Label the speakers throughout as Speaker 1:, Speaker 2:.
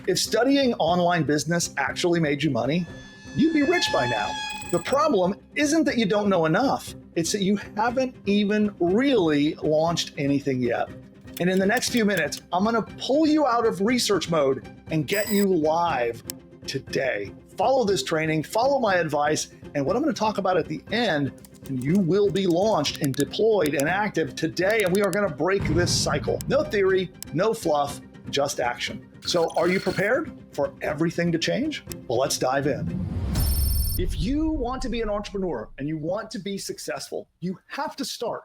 Speaker 1: If studying online business actually made you money, you'd be rich by now. The problem isn't that you don't know enough, it's that you haven't even really launched anything yet. And in the next few minutes, I'm going to pull you out of research mode and get you live today. Follow this training, follow my advice, and what I'm going to talk about at the end, and you will be launched and deployed and active today, and we are going to break this cycle. No theory, no fluff, just action. So are you prepared for everything to change? Well, let's dive in. If you want to be an entrepreneur and you want to be successful, you have to start.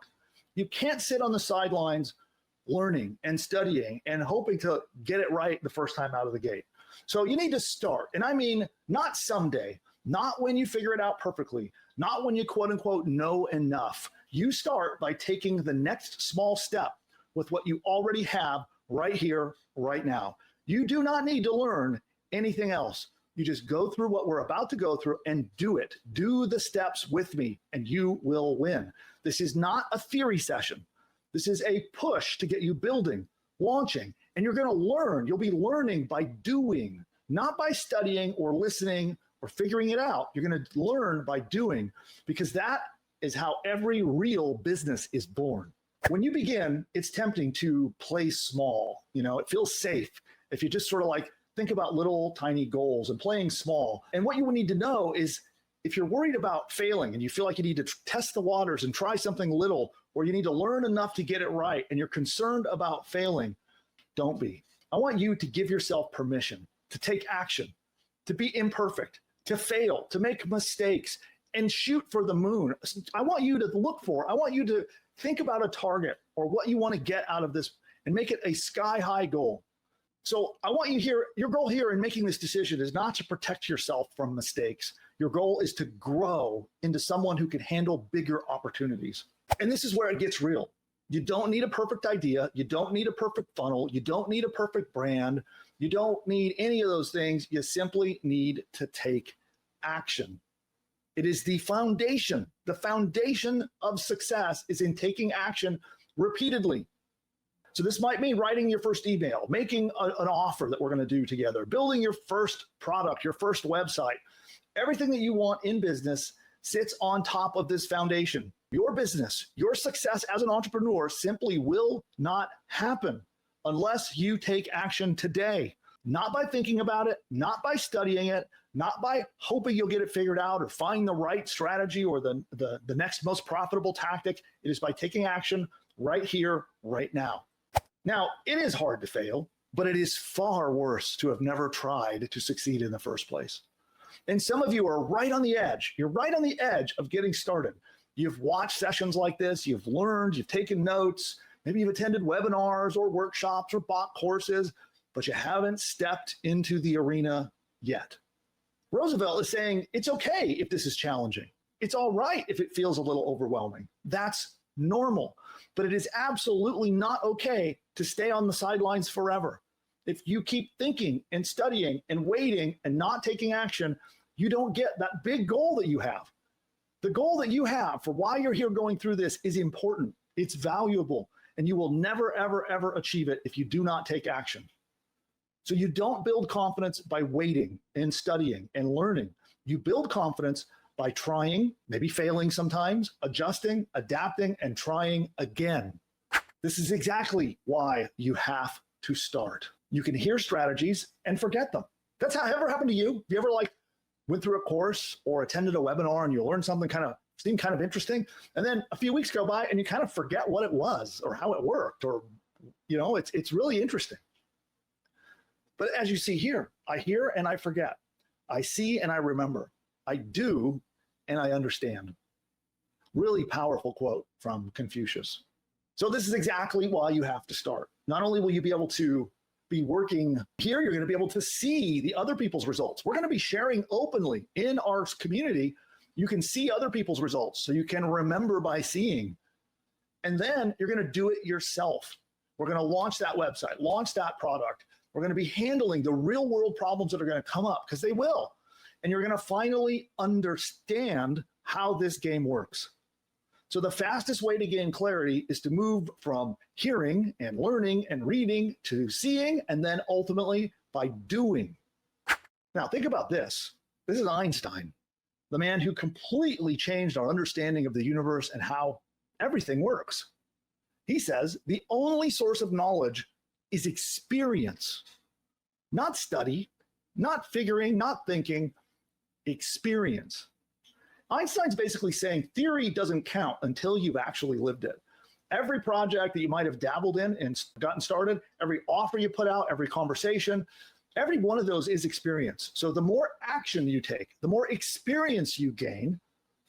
Speaker 1: You can't sit on the sidelines learning and studying and hoping to get it right the first time out of the gate. So you need to start. And I mean, not someday, not when you figure it out perfectly, not when you quote unquote know enough. You start by taking the next small step with what you already have right here, right now. You do not need to learn anything else. You just go through what we're about to go through and do it. Do the steps with me and you will win. This is not a theory session. This is a push to get you building, launching, and you're going to learn. You'll be learning by doing, not by studying or listening or figuring it out. You're going to learn by doing, because that is how every real business is born. When you begin, it's tempting to play small. You know, it feels safe if you just sort of like think about little tiny goals and playing small. And what you would need to know is if you're worried about failing and you feel like you need to test the waters and try something little, or you need to learn enough to get it right, and you're concerned about failing, don't be. I want you to give yourself permission to take action, to be imperfect, to fail, to make mistakes, and shoot for the moon. I want you to I want you to think about a target or what you want to get out of this and make it a sky-high goal. So I want you here, your goal here in making this decision is not to protect yourself from mistakes. Your goal is to grow into someone who can handle bigger opportunities. And this is where it gets real. You don't need a perfect idea. You don't need a perfect funnel. You don't need a perfect brand. You don't need any of those things. You simply need to take action. It is the foundation. The foundation of success is in taking action repeatedly. So this might mean writing your first email, making an offer that we're going to do together, building your first product, your first website. Everything that you want in business sits on top of this foundation. Your business, your success as an entrepreneur simply will not happen unless you take action today. Not by thinking about it, not by studying it, not by hoping you'll get it figured out or find the right strategy or the next most profitable tactic. It is by taking action right here, right now. Now, it is hard to fail, but it is far worse to have never tried to succeed in the first place. And some of you are right on the edge. You're right on the edge of getting started. You've watched sessions like this, you've learned, you've taken notes, maybe you've attended webinars or workshops or bought courses, but you haven't stepped into the arena yet. Roosevelt is saying it's okay if this is challenging. It's all right if it feels a little overwhelming. That's normal, but it is absolutely not okay to stay on the sidelines forever. If you keep thinking and studying and waiting and not taking action, you don't get that big goal that you have. The goal that you have for why you're here going through this is important. It's valuable, and you will never, ever, ever achieve it if you do not take action. So you don't build confidence by waiting and studying and learning. You build confidence by trying, maybe failing sometimes, adjusting, adapting, and trying again. This is exactly why you have to start. You can hear strategies and forget them. That's how it ever happened to you. Have you ever went through a course or attended a webinar and you learned something seemed kind of interesting, and then a few weeks go by and you kind of forget what it was or how it worked, or it's really interesting. But as you see here, I hear and I forget. I see and I remember. I do and I understand. Really powerful quote from Confucius. So this is exactly why you have to start. Not only will you be able to be working here, you're going to be able to see the other people's results. We're going to be sharing openly in our community. You can see other people's results, so you can remember by seeing. And then you're going to do it yourself. We're going to launch that website, launch that product. We're going to be handling the real world problems that are going to come up, because they will. And you're going to finally understand how this game works. So the fastest way to gain clarity is to move from hearing and learning and reading to seeing, and then ultimately by doing. Now, think about this. This is Einstein, the man who completely changed our understanding of the universe and how everything works. He says the only source of knowledge is experience, not study, not figuring, not thinking, experience. Einstein's basically saying theory doesn't count until you've actually lived it. Every project that you might have dabbled in and gotten started, every offer you put out, every conversation, every one of those is experience. So the more action you take, the more experience you gain,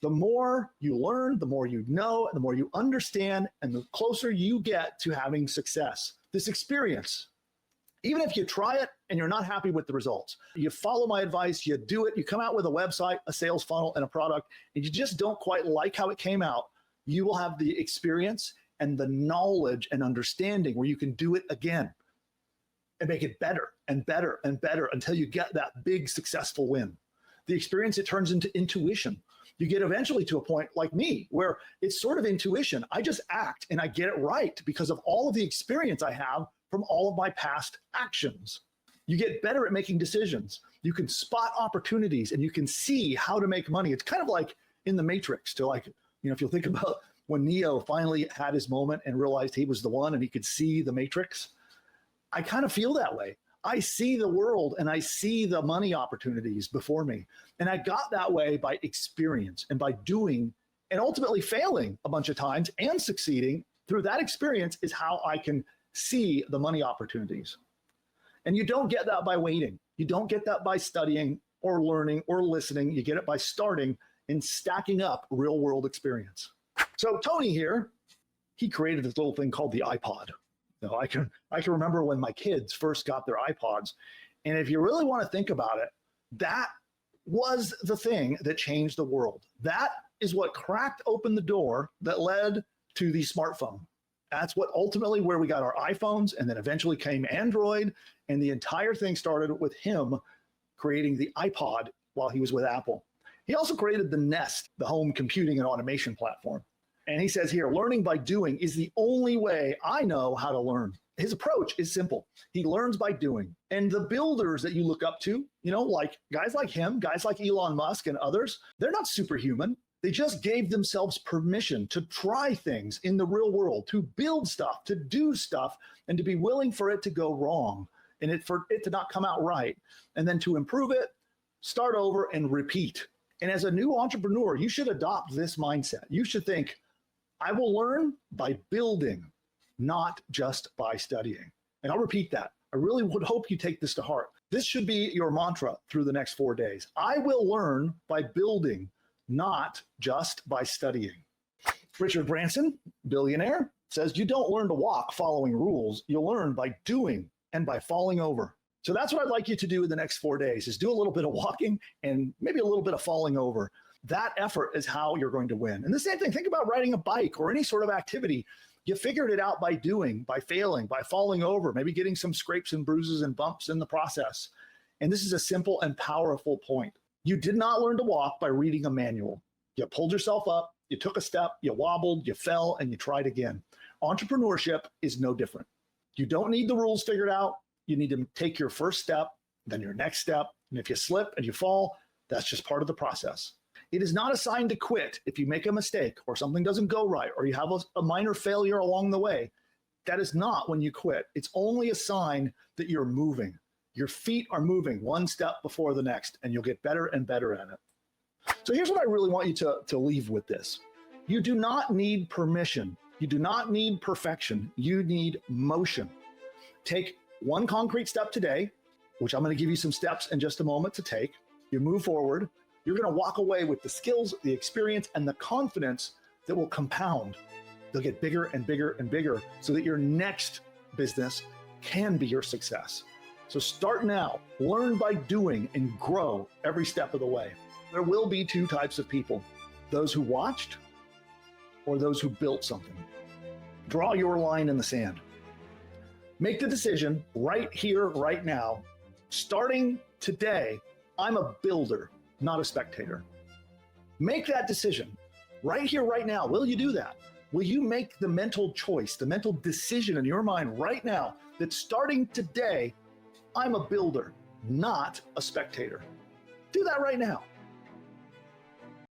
Speaker 1: the more you learn, the more you know, the more you understand, and the closer you get to having success. This experience, even if you try it and you're not happy with the results, you follow my advice, you do it, you come out with a website, a sales funnel, and a product, and you just don't quite like how it came out, you will have the experience and the knowledge and understanding where you can do it again and make it better and better and better until you get that big successful win. The experience, it turns into intuition. You get eventually to a point like me where it's sort of intuition. I just act and I get it right because of all of the experience I have from all of my past actions. You get better at making decisions. You can spot opportunities and you can see how to make money. It's kind of like in the Matrix to if you'll think about when Neo finally had his moment and realized he was the one and he could see the Matrix. I kind of feel that way. I see the world and I see the money opportunities before me. And I got that way by experience and by doing and ultimately failing a bunch of times and succeeding through that experience is how I can see the money opportunities. And you don't get that by waiting. You don't get that by studying or learning or listening. You get it by starting and stacking up real world experience. So Tony here, he created this little thing called the iPod. I can remember when my kids first got their iPods. And if you really want to think about it, that was the thing that changed the world. That is what cracked open the door that led to the smartphone. That's what ultimately where we got our iPhones, and then eventually came Android. And the entire thing started with him creating the iPod while he was with Apple. He also created the Nest, the home computing and automation platform. And he says here, learning by doing is the only way I know how to learn. His approach is simple. He learns by doing. And the builders that you look up to, like guys like him, guys like Elon Musk and others, they're not superhuman. They just gave themselves permission to try things in the real world, to build stuff, to do stuff, and to be willing for it to go wrong and for it to not come out right. And then to improve it, start over and repeat. And as a new entrepreneur, you should adopt this mindset. You should think, I will learn by building, not just by studying. And I'll repeat that. I really would hope you take this to heart. This should be your mantra through the next 4 days. I will learn by building, not just by studying. Richard Branson, billionaire, says you don't learn to walk following rules. You learn by doing and by falling over. So that's what I'd like you to do in the next 4 days is do a little bit of walking and maybe a little bit of falling over. That effort is how you're going to win. And the same thing, think about riding a bike or any sort of activity. You figured it out by doing, by failing, by falling over, maybe getting some scrapes and bruises and bumps in the process. And this is a simple and powerful point. You did not learn to walk by reading a manual. You pulled yourself up, you took a step, you wobbled, you fell, and you tried again. Entrepreneurship is no different. You don't need the rules figured out. You need to take your first step, then your next step. And if you slip and you fall, that's just part of the process. It is not a sign to quit if you make a mistake or something doesn't go right or you have a minor failure along the way. That is not when you quit. It's only a sign that you're moving. Your feet are moving one step before the next, and you'll get better and better at it. So here's what I really want you to leave with this. You do not need permission. You do not need perfection. You need motion. Take one concrete step today, which I'm going to give you some steps in just a moment to take. You move forward. You're going to walk away with the skills, the experience, and the confidence that will compound. They'll get bigger and bigger and bigger so that your next business can be your success. So start now, learn by doing, and grow every step of the way. There will be two types of people, those who watched or those who built something. Draw your line in the sand. Make the decision right here, right now. Starting today, I'm a builder, not a spectator. Make that decision right here, right now. Will you do that? Will you make the mental choice, the mental decision in your mind right now that starting today, I'm a builder, not a spectator. Do that right now.